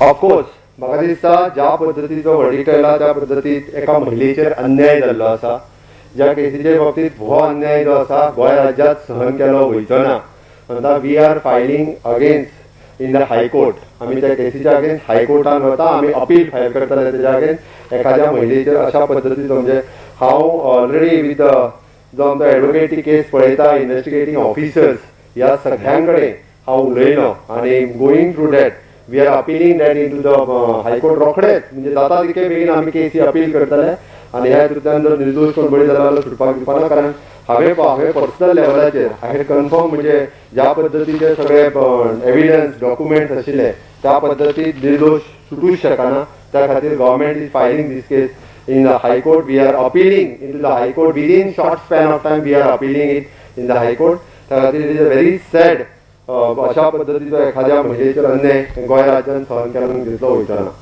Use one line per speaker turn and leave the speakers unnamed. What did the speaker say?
Of course म्हाका दिसता ज्या पद्दतीचो वर्डिक्ट आयला त्या पद्दतीत एका महिलेचेर अन्याय जाल्लो आसा. ज्या केसीचे बाबतीत हो अन्याय जो आसा गोंय राज्यात सहन केलो वयचो ना. आता we are filing against in the high court. आमी त्या केसीच्या अगेन्स्ट हायकोर्टान वता, आमी अपील फायल करतले तेज्या अगेन्स्ट एखाद्या महिलेचेर अशा पद्दतीचो. म्हणजे हांव ऑलरेडी विथ जो आमचो एडवोकेटी केस पळयता, इन्व्हेस्टिगेटींग ऑफिसर्स ह्या सगळ्यां कडेन हांव उलयलो आनी going through that we are appealing that into the high court रोखडेच. म्हणजे जाता तितके बेगीन आमी केसी अपील करतले आनी ह्या हेतूंतल्यान जर निर्दोश कोण बळी जाला जाल्यार सुटपाक दिवपाना. कारण हांवें पर्सनल लेवलाचेर हांवें कन्फर्म म्हणजे ज्या पद्दतीचे सगळे एविडन्स डॉक्युमेंट्स आशिल्ले त्या पद्दतीत निर्दोश सुटूच शकना. त्या खातीर government is filing this case in the High Court. We are appealing into the High Court within short span of time. We are appealing it in the High Court. It is a very sad अशा पद्धतीचो एखाद्या महिलेचेर अन्याय गोंय राज्यान सहन केलो घेतलो वयचो ना.